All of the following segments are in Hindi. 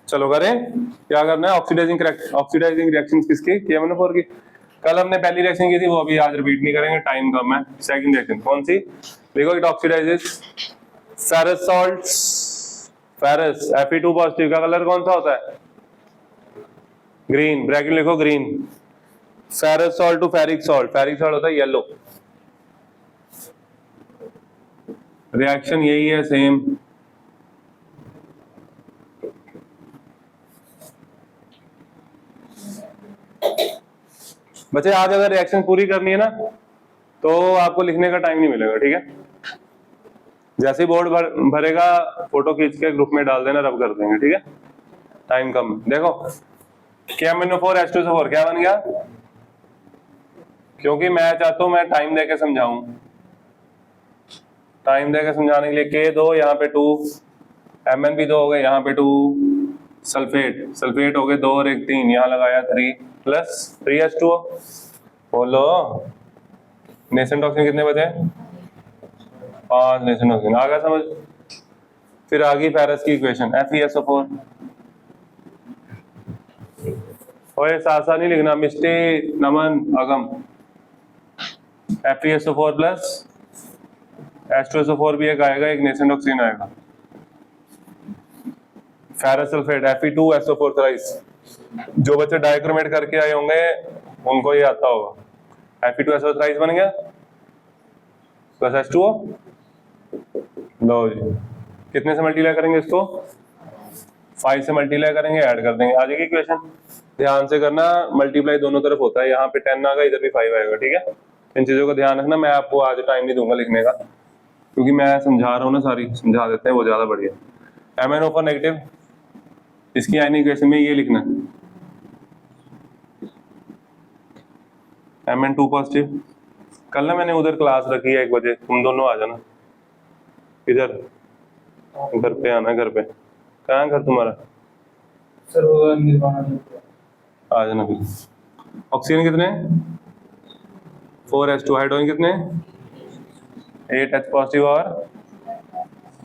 चलो करें, क्या करना है, ऑक्सीडाइजिंग रिएक्शन किसकी, KMnO4 की। कल हमने पहली रिएक्शन की थी, वो अभी आज रिपीट नहीं करेंगे, टाइम कम है। सेकंड रिएक्शन कौन सी, देखो, it oxidises ferrous salts, ferrous Fe2 positive का कलर कौन सा होता है, ग्रीन, ब्रैकेट लिखो green. Ferrous salt to ferric salt, ferric salt होता है येलो। रिएक्शन यही है सेम। बच्चे आज अगर रिएक्शन पूरी करनी है ना तो आपको लिखने का टाइम नहीं मिलेगा, ठीक है। जैसे ही बोर्ड भरेगा फोटो खींच के ग्रुप में डाल देना, रब कर देंगे, ठीक है। टाइम कम, देखो KMnO4 H2SO4 क्या बन गया, क्योंकि मैं चाहता हूं मैं टाइम देके समझाऊं, टाइम देके समझाने के लिए K दो, यहाँ पे 2, Mn भी 2 हो गए, यहाँ पे 2, सल्फेट हो गए 2 और 1 3, यहाँ लगाया 3 प्लस 3H2O। बोलो नेसेंट ऑक्सीजन कितने बचे, 5 नेसेंट ऑक्सीजन, आ गया समझ। फिर आ गई फेरस की इक्वेशन FeSO4। और साथ साथ नहीं लिखना, मिस्टी, नमन, अगम, FeSO4 प्लस H2SO4 भी एक आएगा, एक नेसेंट ऑक्सीजन आएगा, फेरस सल्फेट Fe2SO4 थ्राइस। जो बच्चे डायक्रोमेट करके आए होंगे उनको ये आता होगा। Fe2SO थ्राइस बन गया प्लस H2O। लो जी, कितने से मल्टीप्लाई करेंगे इसको, 5 से मल्टीप्लाई करेंगे, ऐड कर देंगे, आ जाएगी इक्वेशन। ध्यान से करना, मल्टीप्लाई दोनों तरफ होता है, यहाँ पे 10 आएगा, इधर भी 5 आएगा, ठीक है। इन चीजों का ध्यान रखना। मैं आपको आज टाइम नहीं दूंगा लिखने का, क्योंकि मैं समझा रहा हूँ ना, सारी समझा देते हैं, वो ज्यादा बढ़िया। MnO4 नेगेटिव, इसकी आयनिक इक्वेशन में ये लिखना है, Mn2 पॉजिटिव। कल ना मैंने उधर क्लास रखी है 1 बजे, तुम दोनों आ जाना इधर, घर पे आना, घर पे। कहाँ है घर तुम्हारा, सर वो निर्वाणा आ जाना फिर। ऑक्सीजन कितने, 4H2, हाइड्रोजन कितने, 8H पॉजिटिव और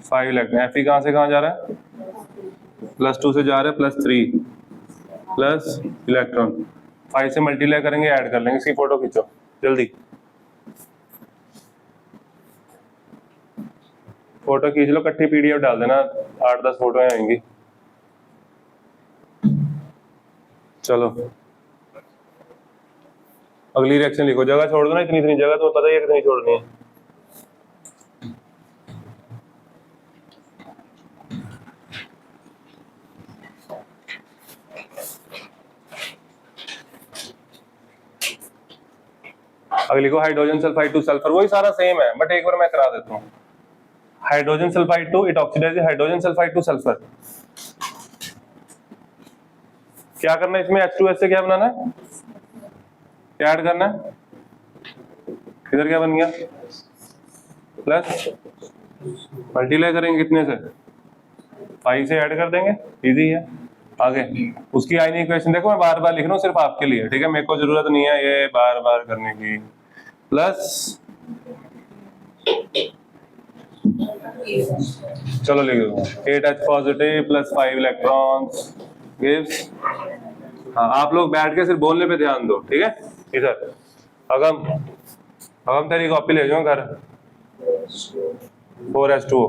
5 इलेक्ट्रॉन। Fe कहाँ से कहाँ जा रहा है, +2 से जा रहा है, +3 प्लस इलेक्ट्रॉन। 5 से मल्टीप्लाई करेंगे, ऐड कर लेंगे। इसकी फोटो खींचो जल्दी, फोटो खींच लो, इकट्ठी PDF डाल देना, 8-10 फोटो आएंगी। चलो अगली रिएक्शन लिखो, जगह छोड़ दो ना, इतनी इतनी जगह तुम्हें पता ही है कितनी छोड़नी है। अगली को हाइड्रोजन सल्फाइड टू सल्फर, वही सारा सेम है, बट एक बार मैं करा देता हूँ। Hydrogen sulphide to, it oxidises hydrogen sulphide to sulphur. क्या करना है इसमें, H2S से क्या बनाना है, क्या ऐड करना है, इधर क्या बन गया, प्लस, मल्टीप्लाई करेंगे कितने से, 5 से ऐड कर देंगे, इजी है। आगे उसकी आयनिक इक्वेशन देखो, मैं बार बार लिख रहा हूँ सिर्फ आपके लिए, ठीक है, मेरे को जरूरत नहीं है ये बार बार करने की। प्लस, चलो लिख दो, 8H positive plus 5 electrons gives. हाँ, आप लोग बैठ के सिर्फ बोलने पे ध्यान दो, ठीक है। इधर अगम तेरी कॉपी ले जाओ घर, 4H2O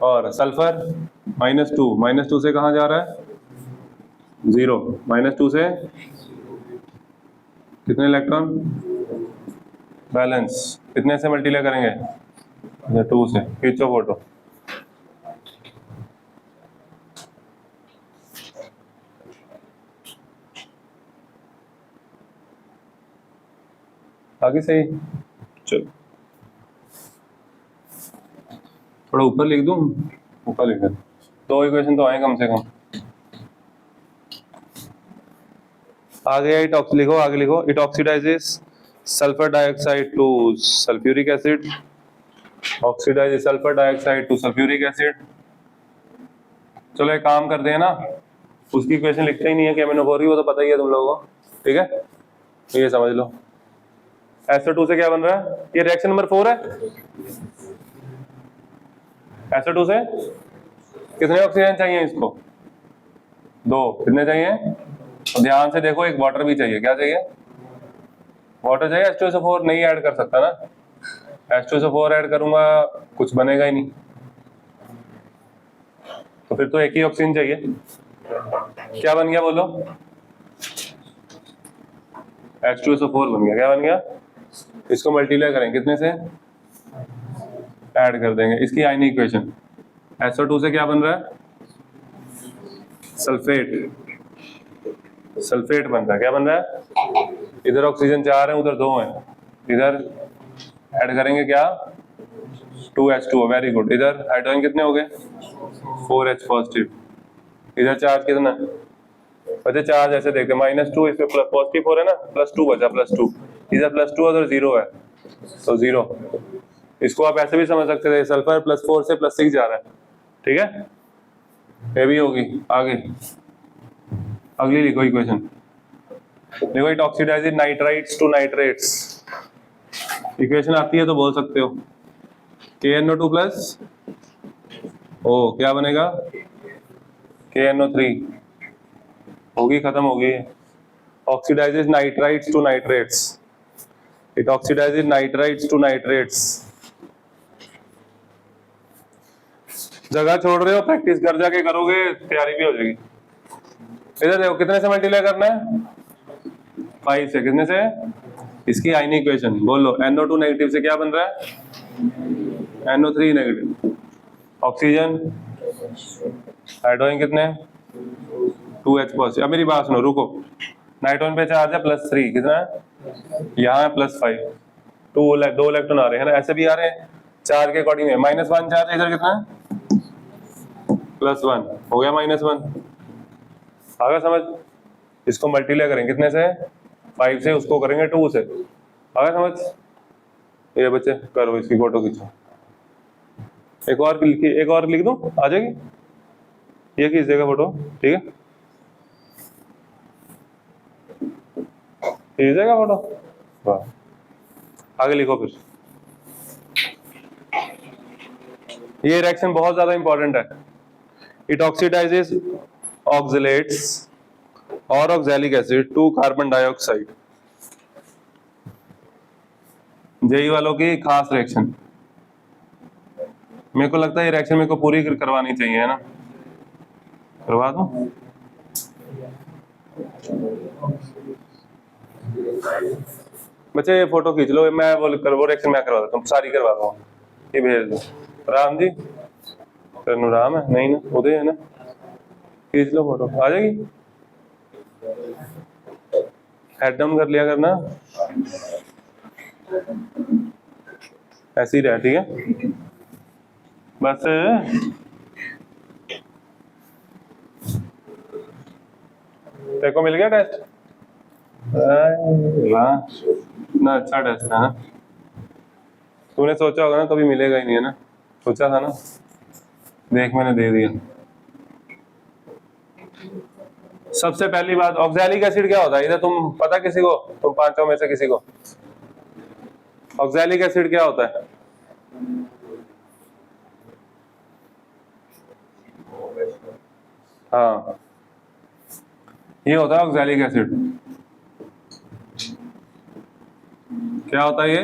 और सल्फर -2 से कहाँ जा रहा है, 0, -2 से कितने इलेक्ट्रॉन, बैलेंस, कितने से मल्टीप्लाई करेंगे, 2 से। खींचो फोटो, आगे सही। चलो थोड़ा ऊपर लिख दूं, ऊपर लिख दो, 2 इक्वेशन तो आए कम से कम। आगे इट लिखो, आगे लिखो, it oxidises sulphur dioxide to sulphuric acid, oxidises sulphur dioxide to sulphuric acid. चलो एक काम करते हैं ना, उसकी इक्वेशन लिखते ही नहीं है KMnO4 की, वो तो पता ही है तुम लोगों को, ठीक है। तो ये समझ लो, SO2 से क्या बन रहा है, ये रिएक्शन नंबर 4 है। SO2 से कितने ऑक्सीजन चाहिए इसको, 2 कितने चाहिए? तो ध्यान से देखो, एक वाटर भी चाहिए। क्या चाहिए? वाटर चाहिए। H2SO4 नहीं ऐड कर सकता ना, H2SO4 ऐड करूंगा कुछ बनेगा ही नहीं, तो फिर तो एक ही ऑक्सीजन चाहिए। क्या बन गया बोलो? H2SO4 बन गया। क्या बन गया? इसको मल्टीप्लाई करें कितने से? ऐड कर देंगे। इसकी आयनी इक्वेशन SO2 से क्या बन रहा है? सल्फेट, सल्फेट बन रहा है। क्या बन रहा है? इधर ऑक्सीजन 4 है, उधर 2 है, इधर ऐड करेंगे क्या? 2H2O। Very good. इधर हाइड्रोजन कितने हो गए? 4H positive. इधर चार्ज कितना है? बच्चे चार्ज ऐसे देखते हैं, -2, इसमें प्लस पॉजिटिव 4 है ना, +2 बचा, +2। इधर +2 है, उधर 0 है, तो 0। इसको आप ऐसे भी समझ सकते थे, सल्फर +4 से +6 जा रहा है। ठीक है, ये भी होगी। आगे अगली लिखो इक्वेशन। देखो, it oxidises nitrites to nitrates. Equation आती है तो बोल सकते हो। KNO2 प्लस ओ क्या बनेगा? KNO3। होगी, खत्म होगी। Oxidises nitrites to nitrates. It oxidises nitrites to nitrates. जगह छोड़ रहे हो, प्रैक्टिस घर जाके करोगे, तैयारी भी हो जाएगी। इधर देखो, कितने से मल्टीप्लाई करना है? 5 से। कितने से? इसकी आयनी इक्वेशन बोलो। NO2 नेगेटिव से क्या बन रहा है? NO3 negative. ऑक्सीजन, हाइड्रोजन कितने? 2H positive. अब मेरी बात सुनो, रुको। नाइट्रोजन पे चार्ज है +3, कितना है? यहाँ है +5। 2 इलेक्ट्रॉन आ रहे हैं ना, ऐसे भी आ रहे हैं चार्ज के अकॉर्डिंग है। -1 चार्ज है, इधर कितना है? +1 हो गया, -1। आगे समझ? इसको मल्टीप्लाई करेंगे कितने से? 5 से। उसको करेंगे 2 से। आगे समझ? ये बच्चे करो, इसकी फोटो खींचो। एक और लिख दूं, आ जाएगी। ये खींच देगा फोटो, ठीक है? खींच देगा फोटो, वाह। आगे लिखो फिर। ये रिएक्शन बहुत ज्यादा इंपॉर्टेंट है। इट ऑक्सीडाइजेस ऑक्सलेट्स और oxalic acid to carbon dioxide. JEE वालों की खास रिएक्शन। मेरे को लगता है ये रिएक्शन मेरे को पूरी करवानी चाहिए, है ना? करवा दो। बच्चे ये फोटो खींच लो, मैं वो रिएक्शन मैं करवा देता हूँ, सारी करवा दूँ। ये भेज दो। राम जी, राम है नहीं ना, उदय है ना? खींच लो फोटो, आ जाएगी। हेड डाउन कर लिया करना, ऐसे ही रहे, ठीक है? बस देखो, मिल गया टेस्ट। वाह, ना अच्छा टेस्ट है ना। तूने सोचा होगा ना कभी मिलेगा ही नहीं, है ना? सोचा था ना, देख मैंने दे दिया। सबसे पहली बात, ऑक्सैलिक एसिड क्या होता है? इधर तुम पता किसी को? तुम पांचों में से किसी को ऑक्सैलिक एसिड क्या होता है? हाँ, ये होता है ऑक्सैलिक एसिड। क्या होता है ये?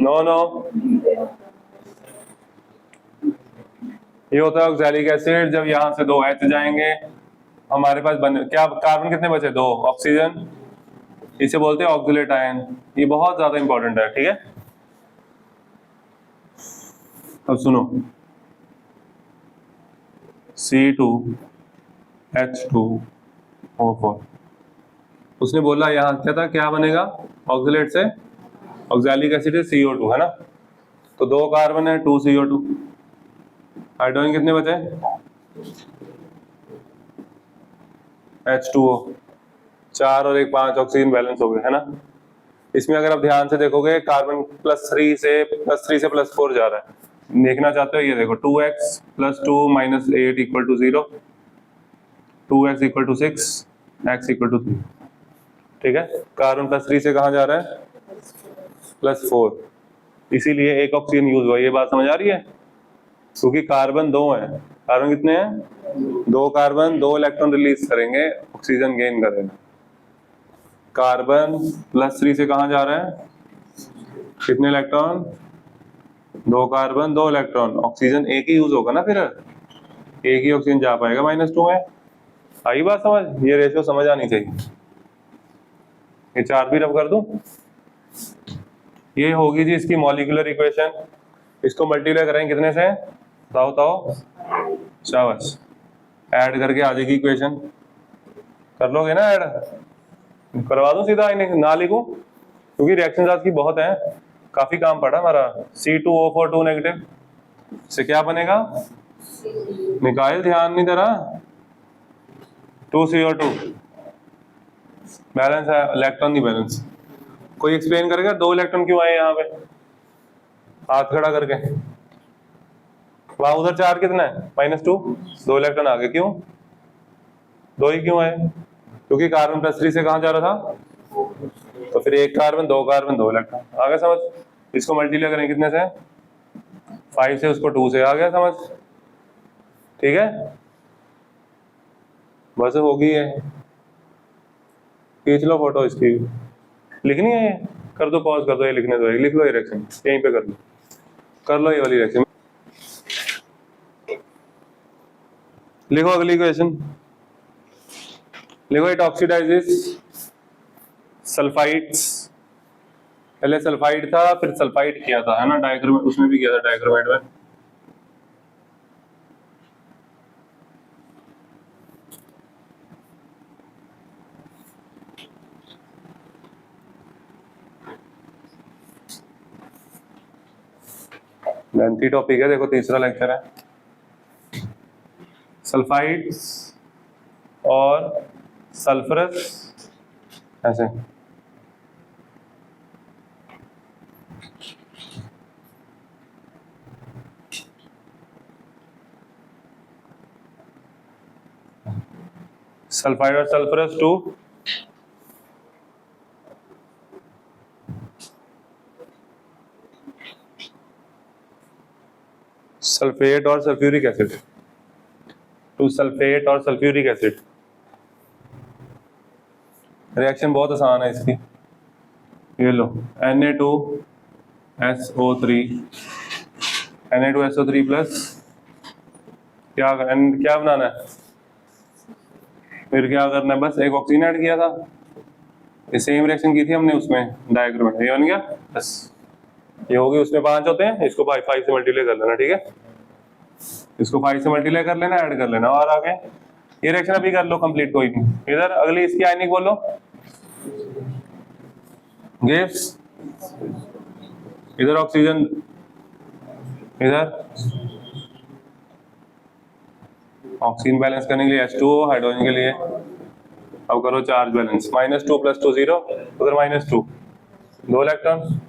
नो, ये होता है ऑक्सैलिक एसिड। जब यहां से 2 H जाएंगे, हमारे पास क्या कार्बन कितने बचे? 2 ऑक्सीजन। इसे बोलते हैं ऑक्सलेट आयन। ये बहुत ज्यादा इंपॉर्टेंट है, ठीक है? अब सुनो, C2H2O4। उसने बोला यहाँ क्या था, क्या बनेगा ऑक्सलेट से? ऑक्सैलिक एसिड से CO2, है ना? तो 2 कार्बन है, 2 CO2। हाइड्रोजन कितने बचे? H2O 4 और 1 5 ऑक्सीजन बैलेंस हो गए, है ना? इसमें अगर आप ध्यान से देखोगे, कार्बन +3 से +4 जा रहा है। देखना चाहते हो, ये देखो, 2x + 2 - 8 = 0, 2x = 6, x = 3। ठीक है, कार्बन +3 से कहाँ जा रहा है? +4। इसीलिए एक ऑक्सीजन यूज हुआ। ये बात समझ आ रही है? क्योंकि कार्बन 2 है, कार्बन कितने हैं? 2 कार्बन, 2 इलेक्ट्रॉन रिलीज करेंगे, ऑक्सीजन गेन करेगा। कार्बन +3 से कहाँ जा रहा है? कितने इलेक्ट्रॉन? 2 कार्बन 2 इलेक्ट्रॉन, ऑक्सीजन एक ही यूज होगा ना, फिर एक ही ऑक्सीजन जा पाएगा -2 में। आई बात समझ? ये रेशियो समझ आनी चाहिए। ये चार्ट भी रब कर दूं। ये होगी जी इसकी मॉलिक्यूलर इक्वेशन। इसको मल्टीप्लाई करेंगे कितने से? बताओ शाबाश, ऐड करके आ जाएगी इक्वेशन। कर लोगे ना ऐड? करवा दूं सीधा, इन्हें ना लिखूं क्योंकि रिएक्शन आज की बहुत है, काफी काम पड़ा हमारा। C2O4 2 नेगेटिव से क्या बनेगा? निकाल, ध्यान नहीं दे रहा। 2CO2 बैलेंस है, इलेक्ट्रॉन नहीं बैलेंस। कोई एक्सप्लेन करेगा 2 इलेक्ट्रॉन क्यों आए यहाँ पे? हाथ खड़ा करके। वहां उधर चार्ज कितना है? -2, 2 इलेक्ट्रॉन आगे, क्यों 2 ही क्यों आए? क्योंकि कार्बन +3 से कहाँ जा रहा था? तो फिर 1 कार्बन 2 कार्बन 2 इलेक्ट्रॉन। आगे समझ? इसको मल्टीप्लाई करें कितने से? 5 से, उसको 2 से। आ गया समझ? ठीक है, बस होगी है। खींच लो फोटो इसकी, लिखनी है ये। कर दो पॉज, कर दो, ये लिखने दो, लिख लो ये रिएक्शन यहीं पे कर लो ये वाली रिएक्शन। लिखो अगली इक्वेशन, लिखो इट ऑक्सीडाइजेस सल्फाइड्स। पहले सल्फाइड था, फिर सल्फाइड किया था, है ना, डायग्राम उसमें भी किया था, डायग्रामेट में। लेंथी टॉपिक है, देखो तीसरा लेक्चर है। सल्फाइड्स और सल्फरस ऐसे। सल्फाइड और सल्फरस 2 सल्फेट और सल्फ्यूरिक एसिड, 2 सल्फेट और सल्फ्यूरिक एसिड। रिएक्शन बहुत आसान है इसकी। ये लो Na2SO3 Na2SO3 प्लस क्या बनाना है? फिर क्या करना है? बस एक ऑक्सीजन ऐड किया था, ये सेम रिएक्शन की थी हमने उसमें, डायग्राम में। ये बन गया, बस ये होगी। उसमें 5 होते हैं, इसको 5 से मल्टीप्लाई कर लेना, ठीक है। इसको 5 से मल्टीप्लाई कर लेना, ऐड कर लेना, और आगे ये रिएक्शन अभी कर लो कंप्लीट, कोई नहीं। इधर अगली इसकी आयनिक बोलो, गिव्स, इधर ऑक्सीजन, इधर ऑक्सीजन बैलेंस करने के लिए H2O, हाइड्रोजन के लिए। अब करो चार्ज बैलेंस, -2 + 2 0, उधर -2, 2 इलेक्ट्रॉन।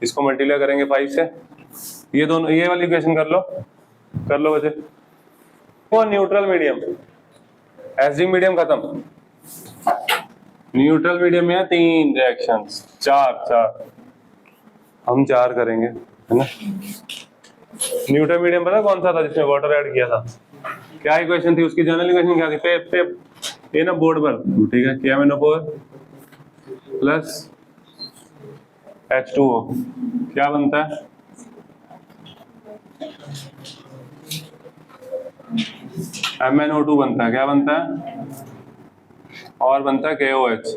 इसको मल्टीप्लाई करेंगे 5 से, ये दोनों, ये वाली इक्वेशन कर लो वैसे। वो न्यूट्रल मीडियम, एसिडिक मीडियम खत्म। न्यूट्रल मीडियम में 3 रिएक्शंस, 4 हम 4 करेंगे, है ना। न्यूट्रल मीडियम पता कौन सा था जिसमें वाटर ऐड किया था? क्या इक्वेशन थी उसकी? जनरल इक्वेशन क्या थी? पे ये ना बोर्ड पर, ठीक है। KMnO4 प्लस H2O क्या बनता है? MnO2 बनता है। क्या बनता है? और बनता है KOH,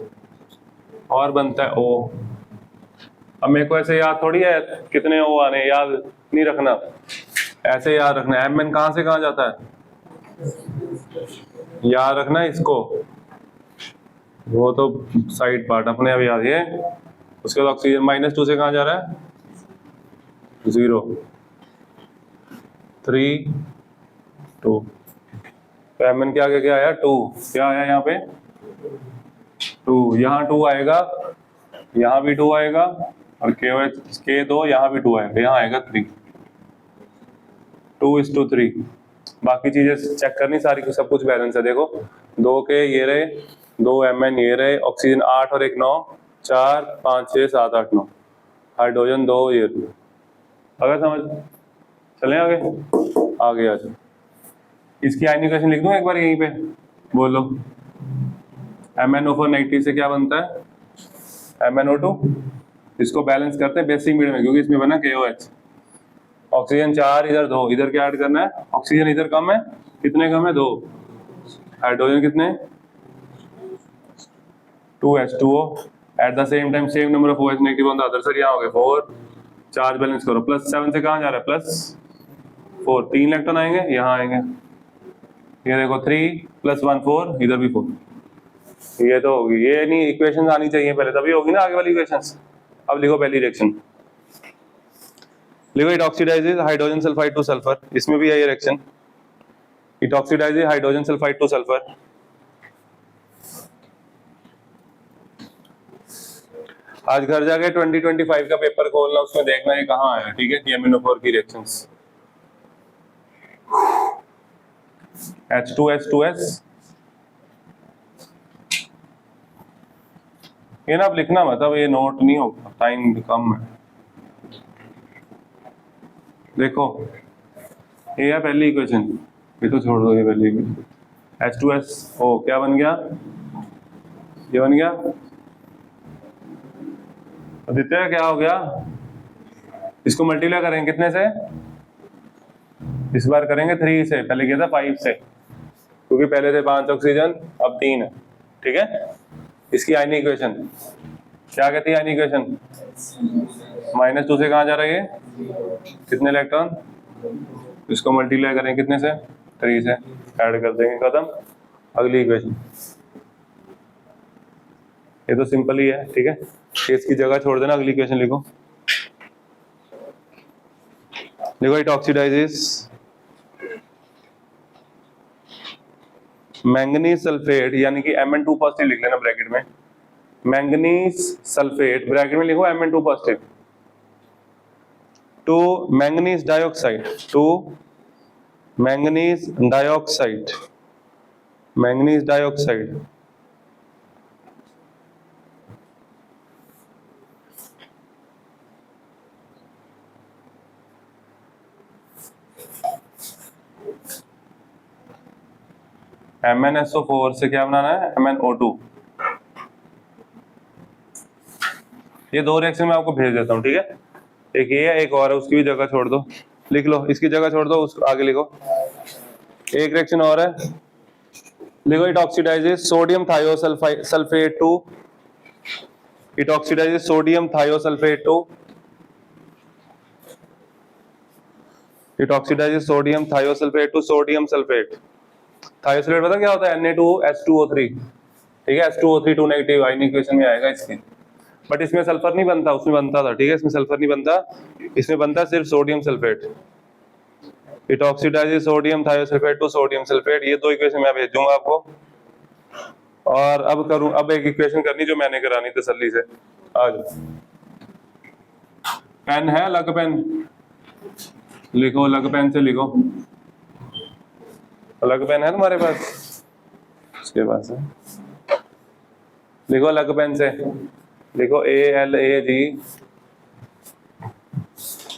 और बनता है O। अब मेरे को ऐसे याद थोड़ी है कितने O आने, याद नहीं रखना, ऐसे याद रखना है। Mn कहाँ से कहाँ जाता है, याद रखना इसको, वो तो साइड पार्ट अपने अब याद है। उसके बाद ऑक्सीजन -2 से कहाँ जा रहा है? 0 3 2। तो Mn के आगे क्या आया? 2। क्या आया यहाँ पे? 2। यहाँ 2 आएगा, यहाँ भी 2 आएगा, और K2 यहाँ भी 2 आएगा, यहाँ आएगा 3। 2:3। बाकी चीजें चेक करनी सारी, सब कुछ बैलेंस है। देखो 2 के ये रहे, 2 Mn ये रहे, ऑक्सीजन 8 और 1 9, 4 5 6 7 8 9, हाइड्रोजन 2 ये रहे। अगर समझ चले आगे आ जाए। इसकी आयनिक इक्वेशन लिख दूं एक बार यहीं पे, बोलो। MnO4 नेगेटिव से क्या बनता है? MnO2। इसको बैलेंस करते हैं बेसिक मीडियम में, क्योंकि इसमें बना KOH। ऑक्सीजन 4, इधर 2, इधर क्या ऐड करना है? ऑक्सीजन इधर कम है, कितने कम है? 2। हाइड्रोजन कितने? 2H2O। At the same time same number of OH negative on the other side, यहाँ हो गए 4। चार्ज बैलेंस करो, +7 से कहाँ जा रहा है? +4। 3 इलेक्ट्रॉन आएंगे, यहाँ आएंगे, ये देखो 3 + 1 4, इधर भी 4। ये तो होगी, ये नहीं इक्वेशन आनी चाहिए पहले, तभी होगी ना आगे वाली इक्वेशंस। अब लिखो पहली रिएक्शन, लिखो it oxidises hydrogen sulphide to sulphur. इसमें भी है ये reaction, it oxidises hydrogen sulphide to sulphur. आज घर जाके 2025 का पेपर खोलना, उसमें देखना है कहाँ आया, ठीक है? MnO4 की रिएक्शंस। H2H2S, ये ना अब लिखना मतलब ये नोट नहीं होगा, टाइम कम है। देखो ये है पहली इक्वेशन, ये तो छोड़ दो, ये पहली इक्वेशन। H2SO क्या बन गया? ये बन गया। आदित्य क्या हो गया? इसको मल्टीप्लाई करेंगे कितने से? इस बार करेंगे 3 से, पहले किया था 5 से, क्योंकि पहले थे 5 ऑक्सीजन, अब 3 है, ठीक है? इसकी आयनिक इक्वेशन क्या कहती है? आयनिक इक्वेशन -2 से कहाँ जा रहा है ये? कितने इलेक्ट्रॉन? इसको मल्टीप्लाई करें कितने से? 3 से, ऐड कर देंगे, खत्म। अगली इक्वेशन, ये तो सिंपल ही है, ठीक है? इसकी जगह छोड़ देना, अगली इक्वेशन लिखो। लिखो इट ऑक्सीडाइजेस मैंगनीज सल्फेट, यानी कि Mn2 पॉजिटिव लिख लेना ब्रैकेट में। मैंगनीज सल्फेट ब्रैकेट में लिखो Mn2 positive to manganese dioxide, to manganese dioxide, manganese dioxide. MnSO4 से क्या बनाना है? MnO2। ये 2 रिएक्शन मैं आपको भेज देता हूँ, ठीक है? एक ये है, एक और है, उसकी भी जगह छोड़ दो, लिख लो। इसकी जगह छोड़ दो, उस आगे लिखो। एक रिएक्शन और है, लिखो it oxidises sodium thiosulphate to, it oxidises sodium thiosulphate to, it oxidises sodium thiosulphate to sodium sulphate. Thiosulphate पता क्या होता है? Na2H2O3, ठीक है? H2O3 2 नेगेटिव आयनिक इक्वेशन में आएगा इसकी, बट इसमें सल्फर नहीं बनता, उसमें बनता था, ठीक है? इसमें सल्फर नहीं बनता, इसमें बनता सिर्फ sodium sulphate. It oxidises sodium thiosulphate to sodium sulphate. ये 2 इक्वेशन मैं भेज दूंगा आपको। और अब करूं, अब एक इक्वेशन करनी जो मैंने करानी तसल्ली से। आ जाओ, पेन है? अलग पेन लिखो, अलग पेन से लिखो। अलग पेन है तुम्हारे पास? उसके पास है, लिखो अलग पेन से, लिखो ALAG।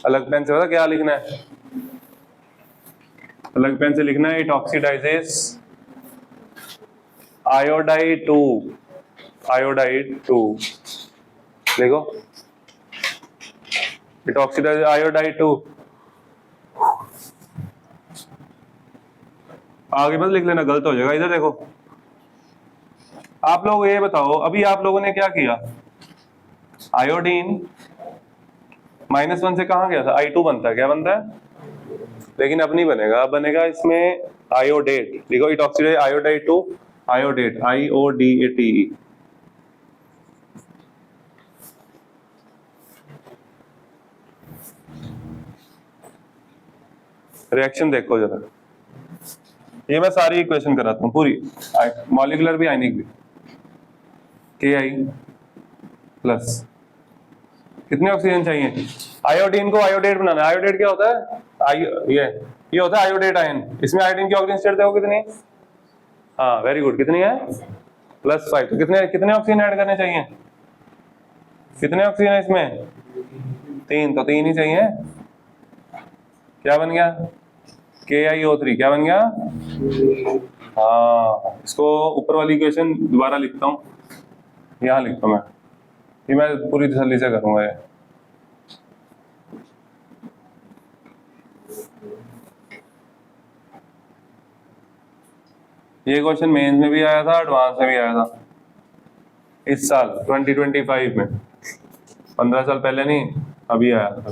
अलग पेन से पता क्या लिखना है? अलग पेन से लिखना है इट ऑक्सीडाइजेस आयोडाइड 2, आयोडाइड 2। लिखो इट ऑक्सीडाइजेस आयोडाइड 2। आगे बस लिख लेना, गलत हो जाएगा। इधर देखो, आप लोग ये बताओ, अभी आप लोगों ने क्या किया? आयोडीन -1 से कहाँ गया था? I2 बनता है, क्या बनता है? लेकिन अब नहीं बनेगा, अब बनेगा इसमें आयोडेट। देखो it oxidise iodide 2, iodate IODATE। Reaction देखो जरा, ये मैं सारी इक्वेशन कराता हूँ पूरी, मॉलिक्यूलर भी आयनिक भी। Ki प्लस, कितने ऑक्सीजन चाहिए? आयोडीन को आयोडेट बनाना है। आयोडेट क्या होता है? ये होता है आयोडेट आयन। इसमें आयोडीन की ऑक्सीजन स्टेट देखो कितनी? हाँ वेरी गुड, कितनी है? +5। तो कितने कितने ऑक्सीजन ऐड करने चाहिए? कितने ऑक्सीजन है इसमें? 3, तो 3 ही चाहिए। क्या बन गया? KiO3 क्या बन गया? हाँ, इसको ऊपर वाली इक्वेशन दोबारा लिखता हूँ, यहाँ लिखता हूँ मैं पूरी तसल्ली से करूँगा ये क्वेश्चन मेंस में भी आया था, एडवांस में भी आया था इस साल 2025 में, 15 साल पहले नहीं, अभी आया था।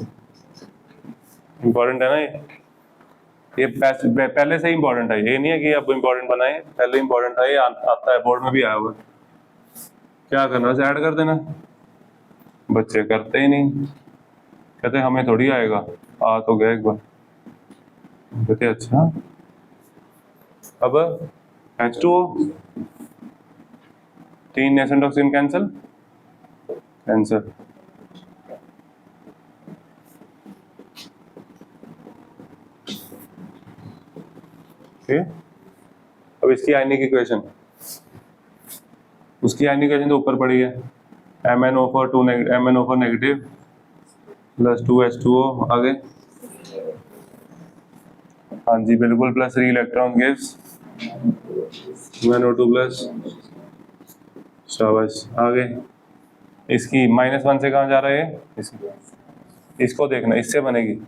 इम्पोर्टेंट है ना ये पहले से ही इम्पोर्टेंट है, ये नहीं है कि अब इम्पोर्टेंट बनाए, पहले इम्पोर्टेंट था, ये आता है, बोर्ड में भी आया हुआ। क्या करना है, ऐड कर देना। बच्चे करते ही नहीं, कहते हमें थोड़ी आएगा, आ तो गया एक बार, कहते अच्छा। अब H2O, 3 नेसेंट ऑक्सीजन कैंसिल। अब इसकी आयनिक इक्वेशन, उसकी आयनिक इक्वेशन तो ऊपर पड़ी है, MnO4 नेगेटिव प्लस 2H2O आगे, हाँ जी बिल्कुल, plus 3 electron gives MnO2 plus, शाबाश आगे। इसकी -1 से कहाँ जा रहा है, इसको देखना, इससे बनेगी।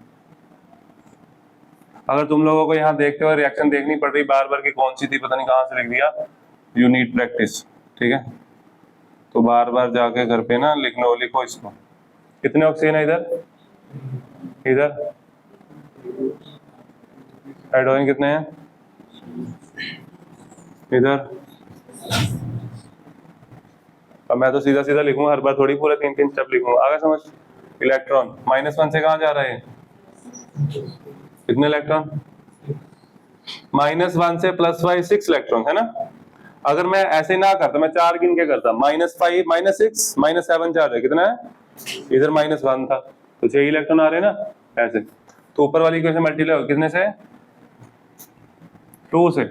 अगर तुम लोगों को यहाँ देखते हुए रिएक्शन देखनी पड़ रही बार बार की कौन सी थी, पता नहीं कहाँ से लिख दिया, यू नीड प्रैक्टिस, ठीक है। तो बार बार जाके घर पे ना लिखो इसको। कितने ऑक्सीजन है इधर हाइड्रोजन कितने हैं इधर। अब मैं तो सीधा सीधा लिखूंगा, हर बार थोड़ी पूरे 3 स्टेप लिखूंगा, आगे समझ। इलेक्ट्रॉन -1 से कहाँ जा रहे हैं, कितने इलेक्ट्रॉन, -1 से +5 6 इलेक्ट्रॉन है ना। अगर मैं ऐसे ना करता, मैं 4 गिन के करता, -5 -6 -7 4 है, कितना है, इधर -1 था तो 6 इलेक्ट्रॉन आ रहे हैं ना ऐसे। तो ऊपर वाली इक्वेशन मल्टीप्लाई कितने से, 2 से।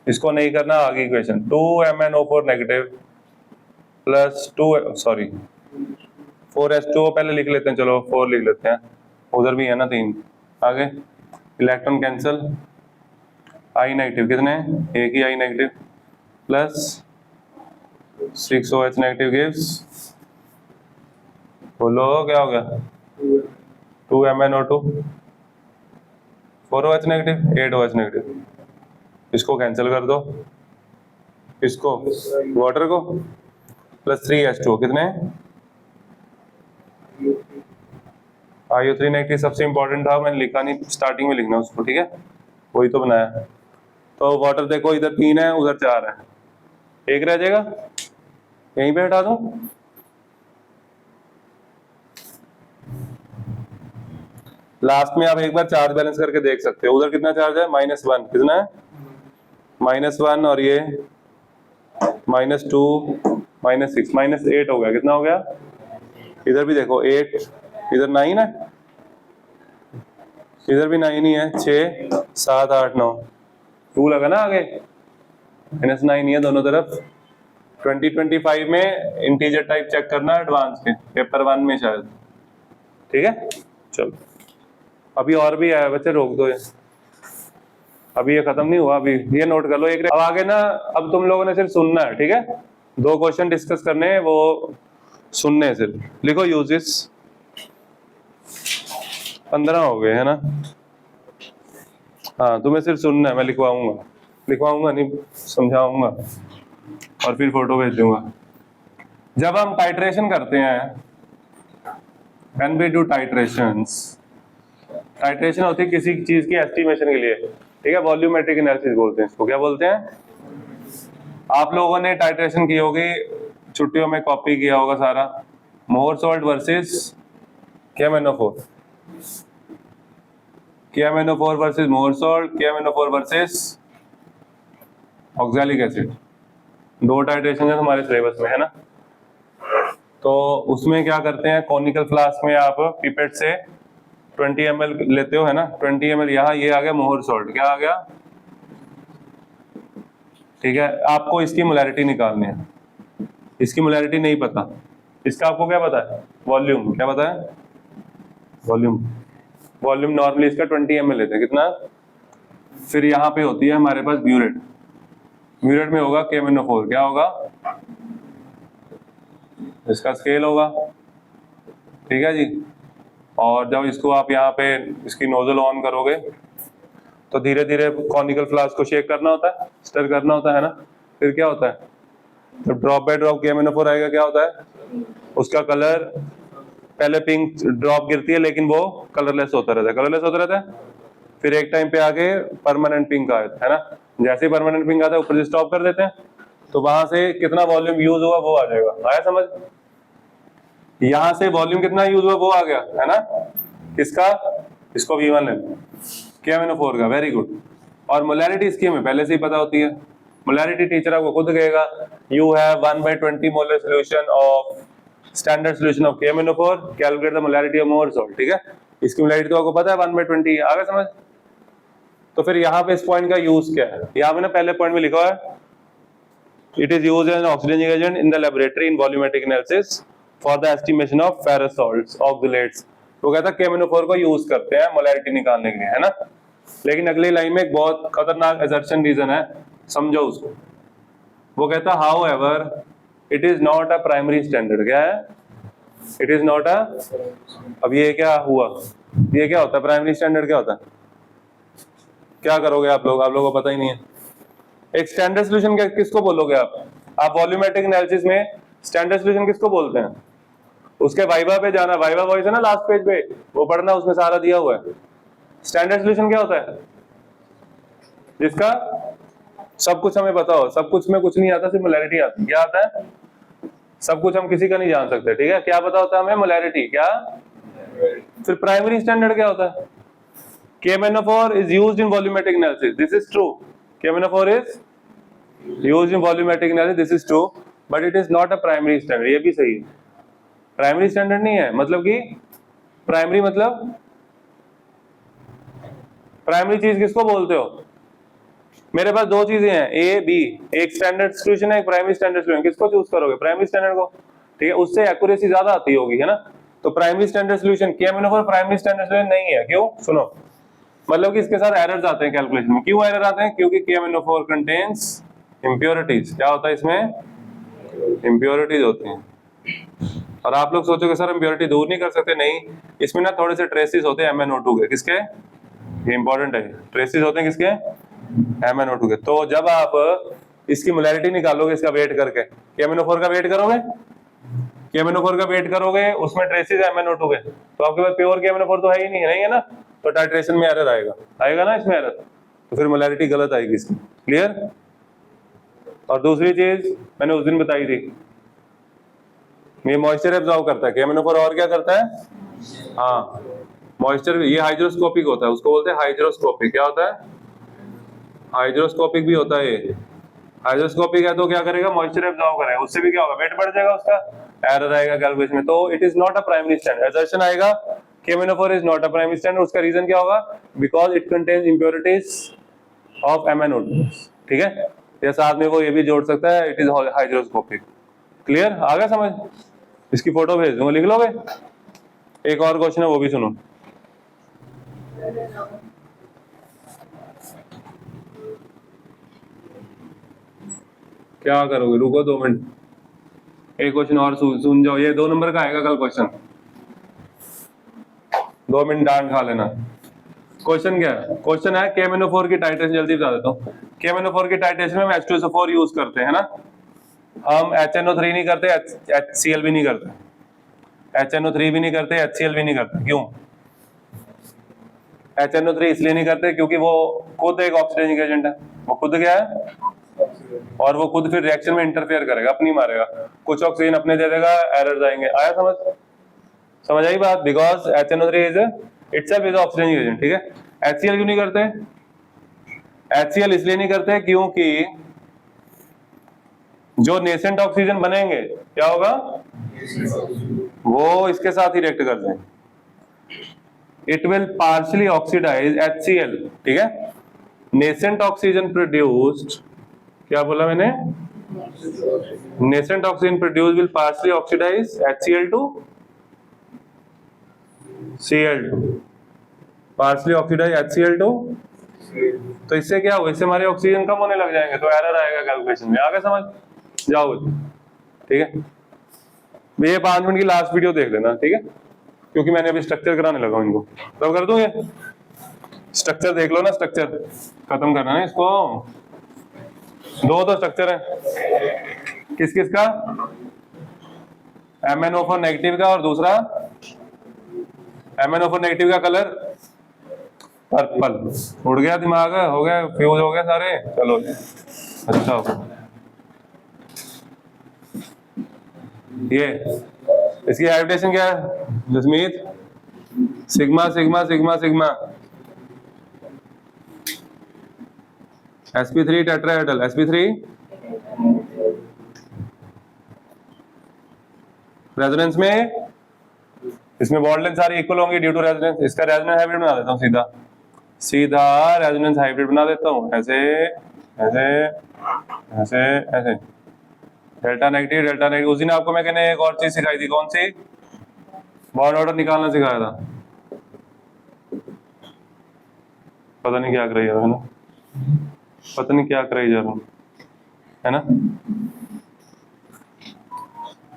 इसको नहीं करना, आगे equation 2MnO4 negative plus 4H2O पहले लिख लेते हैं, चलो 4 लिख लेते हैं, उधर भी है ना 3, आगे इलेक्ट्रॉन कैंसिल, I नेगेटिव कितने, एक ही I negative plus 6OH negative gives, बोलो क्या हो गया, 2MnO2 4OH negative 8OH negative, इसको कैंसिल कर दो, इसको वाटर को, प्लस 3H2O कितने, IO3 नेगेटिव सबसे इंपॉर्टेंट था, मैंने लिखा नहीं, स्टार्टिंग में लिखना उसको, ठीक है, वही तो बनाया। तो वाटर देखो, इधर 3 है उधर 4 है, एक रह जाएगा, यहीं पे हटा दूं। लास्ट में आप एक बार चार्ज बैलेंस करके देख सकते हो, उधर कितना चार्ज है, -1, कितना है, -1, और ये -2 -6 -8 हो गया, कितना हो गया, इधर भी देखो 8, इधर 9 है, इधर भी 9 ही है, 6 7 8 9, 2 लगा ना आगे, -9 ही है दोनों तरफ। 2025 में इंटीजर टाइप चेक करना एडवांस के, पेपर 1 में शायद, ठीक है। चलो अभी और भी आया बच्चे, रोक दो ये, अभी ये खत्म नहीं हुआ, अभी ये नोट कर लो एक। अब आगे ना, अब तुम लोगों ने सिर्फ सुनना है, ठीक है, 2 क्वेश्चन डिस्कस करने हैं, वो सुनने हैं सिर्फ। लिखो यूजेस, 15 हो गए है ना। हाँ तुम्हें सिर्फ सुनना है, मैं लिखवाऊंगा नहीं, समझाऊंगा और फिर फोटो भेज दूंगा। जब हम टाइट्रेशन करते हैं, when we do titrations, titration होती है किसी चीज की एस्टिमेशन के लिए, ठीक है, वॉल्यूमेट्रिक एनालिसिस बोलते हैं इसको। क्या बोलते हैं, आप लोगों ने टाइट्रेशन की होगी, छुट्टियों में कॉपी किया होगा सारा, Mohr salt versus KMnO4, KMnO4 versus Mohr salt, KMnO4 versus oxalic acid, 2 titration है तुम्हारे सिलेबस में है ना। तो उसमें क्या करते हैं, कॉनिकल फ्लास्क में आप पिपेट से 20 ml लेते हो है ना, 20 ml, यहाँ ये आ गया मोहर सॉल्ट, क्या आ गया, ठीक है। आपको इसकी मोलैरिटी निकालनी है, इसकी मोलैरिटी नहीं पता, इसका आपको क्या पता है, वॉल्यूम, क्या पता है, वॉल्यूम नॉर्मली इसका 20 ml लेते हैं, कितना फिर यहाँ पे होती है हमारे पास ब्यूरेट। ब्यूरेट में होगा KMnO4, क्या होगा, इसका स्केल होगा, ठीक है जी। और जब इसको आप यहाँ पे इसकी नोजल ऑन करोगे तो धीरे धीरे कॉनिकल फ्लास्क को शेक करना होता है, स्टर करना होता है ना। फिर क्या होता है, तो ड्रॉप बाय ड्रॉप KMnO4 आएगा, क्या होता है, उसका कलर पहले पिंक ड्रॉप गिरती है लेकिन वो कलरलेस होता रहता है, कलरलेस होता रहता है। फिर एक टाइम पे आके परमानेंट पिंक आता है ना, जैसे ही परमानेंट पिंक आता है ऊपर से स्टॉप कर देते हैं, तो वहां से कितना वॉल्यूम यूज हुआ वो आ जाएगा। आया समझ, यहां से वॉल्यूम कितना यूज हुआ वो आ गया है ना, किसका, इसको V1 ले KMnO4 का, वेरी गुड। और मोलैरिटी इसकी हमें पहले से ही पता होती है, मोलैरिटी टीचर आपको खुद कहेगा, you have 1/20 molar solution of standard solution of KMnO4, calculate the molarity of more salt, ठीक है। इसकी मोलैरिटी तो आपको पता है 1/20 है, आगे समझ। तो फिर यहाँ पे इस पॉइंट का यूज क्या है, यहाँ पे ना पहले पॉइंट में लिखा है, it is used as an oxidising agent in the laboratory in volumetric analysis for the estimation of ferrous salts, oxalates. तो कहता है KMnO4 को यूज करते हैं मोलैरिटी निकालने के लिए, है ना। लेकिन अगली लाइन में एक बहुत खतरनाक असर्शन रीजन है, समझो उसको। वो कहता है how ever it is not a primary standard, क्या है, इट इज नॉट अ, अब ये क्या हुआ, ये क्या होता है प्राइमरी स्टैंडर्ड, क्या होता है, क्या करोगे आप लोगों को पता ही नहीं है। एक स्टैंडर्ड सॉल्यूशन किसको बोलोगे आप वॉल्यूमेट्रिक एनालिसिस में स्टैंडर्ड सॉल्यूशन किसको बोलते हैं, उसके वाइवा पे जाना, वाइवा वॉइस है ना लास्ट पेज पे, वो पढ़ना, उसमें सारा दिया हुआ है। स्टैंडर्ड सॉल्यूशन क्या होता है, जिसका सब कुछ हमें पता हो, सब कुछ में कुछ नहीं आता, सिर्फ मोलैरिटी आती है। क्या आता है, सब कुछ हम किसी का नहीं जान सकते, ठीक है। क्या पता होता है हमें, मोलैरिटी, क्या। फिर प्राइमरी स्टैंडर्ड क्या होता है, KMnO4 is used in volumetric analysis, this is true, KMnO4 is used in volumetric analysis, this is true, but it is not a primary standard, ये भी सही है, प्राइमरी स्टैंडर्ड नहीं है। मतलब कि प्राइमरी मतलब, प्राइमरी चीज किसको बोलते हो, मेरे पास दो चीजें हैं A B, एक स्टैंडर्ड सॉल्यूशन है, एक प्राइमरी स्टैंडर्ड सॉल्यूशन, किसको चूज करोगे, प्राइमरी स्टैंडर्ड को, ठीक है, उससे एक्यूरेसी ज्यादा आती होगी, है ना। तो primary standard solution, KMnO4 primary standard solution नहीं है, क्यों, सुनो, मतलब कि इसके साथ एरर्स आते हैं कैलकुलेशन में। क्यों एरर आते हैं, क्योंकि KMnO4 कंटेन्स इंप्योरिटीज, क्या होता है इसमें, इंप्योरिटीज होती हैं। और आप लोग सोचोगे सर इंप्योरिटी दूर नहीं कर सकते, नहीं, इसमें ना थोड़े से ट्रेसेस होते हैं MnO2 के, किसके, ये इंपॉर्टेंट है, ट्रेसेस होते हैं किसके, MnO2 के। तो जब आप इसकी मोलैरिटी निकालोगे, इसका वेट करके, KMnO4 का वेट करोगे, KMnO4 का वेट करोगे, उसमें ट्रेसेस है MnO2 के, तो आपके पास प्योर KMnO4 तो है ही नहीं है ना, तो टाइट्रेशन में एरर आएगा ना इसमें एरर, तो फिर मोलैरिटी गलत आएगी इसकी, क्लियर। और दूसरी चीज मैंने उस दिन बताई थी, ये मॉइस्चर एब्जॉर्ब करता है KMnO4, और क्या करता है, हाँ मॉइस्चर, ये हाइड्रोस्कोपिक होता है, उसको बोलते हैं हाइड्रोस्कोपिक, क्या होता है, हाइड्रोस्कोपिक भी होता है ये। हाइड्रोस्कोपिक है तो क्या करेगा, मॉइस्चर एब्जॉर्ब करेगा, उससे भी क्या होगा, वेट बढ़ जाएगा, उसका एरर आएगा कैलकुलेशन में। तो it is not a primary standard, assertion आएगा KMnO4 is not a primary standard, उसका रीजन क्या होगा, because it contains impurities of MnO2, ठीक है। या साथ में वो ये भी जोड़ सकता है, इट इज हाइड्रोस्कोपिक, क्लियर, आ गया समझ। इसकी फोटो भेज दूंगा, लिख लोगे। एक और क्वेश्चन है वो भी सुनो, क्या करोगे, रुको 2 मिनट, एक क्वेश्चन और सुन जाओ, ये 2 नंबर का आएगा कल क्वेश्चन, 2 मिनट डांट खा लेना। क्वेश्चन क्या है, क्वेश्चन है KMnO4 की टाइट्रेशन, जल्दी बता देता हूँ। KMnO4 की टाइट्रेशन में हम H2SO4 यूज करते हैं ना, हम HNO3 नहीं करते, HCl भी नहीं करते, HNO3 भी नहीं करते, HCl भी नहीं करते। क्यों HNO3 इसलिए नहीं करते, क्योंकि वो खुद एक ऑक्सीडाइजिंग एजेंट है, वो खुद क्या है, और वो खुद फिर रिएक्शन में इंटरफेयर करेगा, अपनी मारेगा, कुछ ऑक्सीजन अपने दे देगा, एरर्स आएंगे। आया समझ आई बात, because HNO3 is itself is oxidising agent, ठीक है। HCl क्यों नहीं करते, HCl इसलिए नहीं करते क्योंकि जो नेसेंट ऑक्सीजन बनेंगे क्या होगा, वो इसके साथ ही रिएक्ट कर जाएंगे, it will partially oxidise HCl, ठीक है। नेसेंट ऑक्सीजन प्रोड्यूस्ड, क्या बोला मैंने, nascent oxygen produced will partially oxidise HCl to Cl2, partially oxidize HCl to तो इससे क्या होगा, इससे हमारे ऑक्सीजन कम होने लग जाएंगे, तो एरर आएगा कैलकुलेशन में। आगे समझ जाओ, ठीक है। ये 5 मिनट की लास्ट वीडियो देख लेना, ठीक है, क्योंकि मैंने अभी स्ट्रक्चर कराने लगा हूं इनको, तब कर दूंगे। स्ट्रक्चर देख लो ना, स्ट्रक्चर खत्म करना है इसको। दो तो स्ट्रक्चर है, किस किस का, MnO4 नेगेटिव का, और दूसरा MnO4 नेगेटिव का कलर पर्पल। उड़ गया दिमाग, हो गया फ्यूज हो गया सारे, चलो अच्छा हो। ये इसकी हाइब्रिडेशन क्या है Jasmeet, sigma sigma sigma sigma, sp3 tetrahedral, sp3 resonance में, इसमें बॉन्ड लेंथ सारी इक्वल होंगी ड्यू टू रेजोनेंस। इसका रेजोनेंस हाइब्रिड बना देता हूँ, सीधा सीधा रेजोनेंस हाइब्रिड बना देता हूँ, ऐसे ऐसे ऐसे ऐसे, डेल्टा नेगेटिव। उस दिन आपको मैं कहने एक और चीज सिखाई थी, कौन सी, बॉन्ड ऑर्डर निकालना सिखाया था, पता नहीं क्या कराई है ना, पता नहीं क्या कराई जा रहा हूँ, है ना।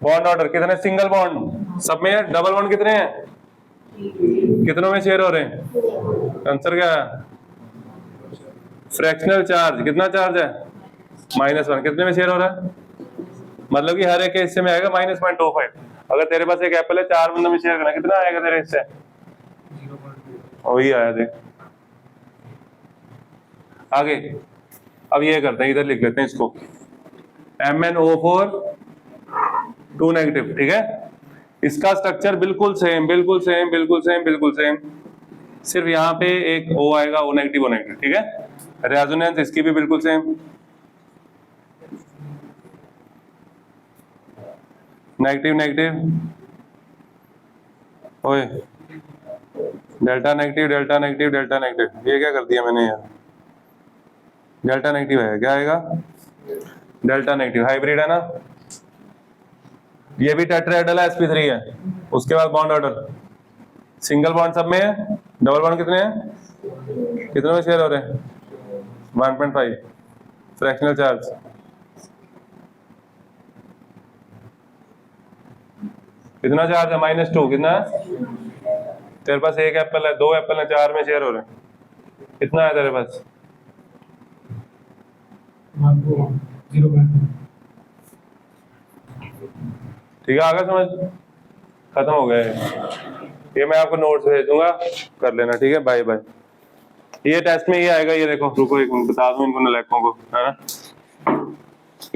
बॉन्ड ऑर्डर कितने, सिंगल बॉन्ड सब में, डबल बॉन्ड कितने हैं, कितनों में शेयर हो रहे हैं, आंसर क्या है, फ्रैक्शनल चार्ज, कितना चार्ज है, -1, कितने में शेयर हो रहा है, मतलब कि हर एक के हिस्से में आएगा -0.25। अगर तेरे पास एक एप्पल है, 4 बंदों में शेयर करना, कितना आएगा तेरे हिस्से, वही आया देख। आगे अब ये करते हैं, इधर लिख लेते हैं इसको, MnO4 2 नेगेटिव, ठीक है। इसका स्ट्रक्चर बिल्कुल सेम, बिल्कुल सेम, बिल्कुल सेम, बिल्कुल सेम, सिर्फ यहाँ पे एक O आएगा, O नेगेटिव, O नेगेटिव, ठीक है। रेजोनेंस इसकी भी बिल्कुल सेम, नेगेटिव नेगेटिव, ओए delta negative delta negative delta negative, ये क्या कर दिया मैंने यार, डेल्टा नेगेटिव है, क्या आएगा, डेल्टा नेगेटिव, हाइब्रिड है ना। ये भी टेट्राहेड्रल है, sp3 है। उसके बाद बॉन्ड ऑर्डर, सिंगल बॉन्ड सब में है, डबल बॉन्ड कितने हैं, कितने में शेयर हो रहे हैं, 1.5, फ्रैक्शनल चार्ज, कितना चार्ज है, -2, कितना है, तेरे पास एक एप्पल है, 2 एप्पल है, 4 में शेयर हो रहे हैं, कितना है तेरे पास, 0.2। ठीक है। आगे समझ, खत्म हो गया है। ये मैं आपको नोट्स भेज दूंगा, कर लेना, ठीक है। Bye bye. ये टेस्ट में ये आएगा, ये देखो, रुको एक मिनट बता दूं इनको नलायकों को, है ना।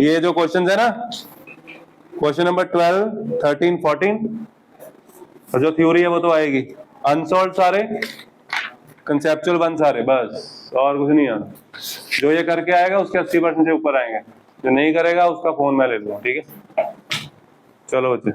ये जो क्वेश्चन है ना, क्वेश्चन नंबर 12, 13, 14, और जो थ्योरी है वो तो आएगी, अनसॉल्व सारे, कंसेप्चुअल 1 सारे, बस और कुछ नहीं आना। जो ये करके आएगा उसके 80% से ऊपर आएंगे, जो नहीं करेगा उसका फोन मैं ले लूंगा, ठीक है। चलो बच्चे।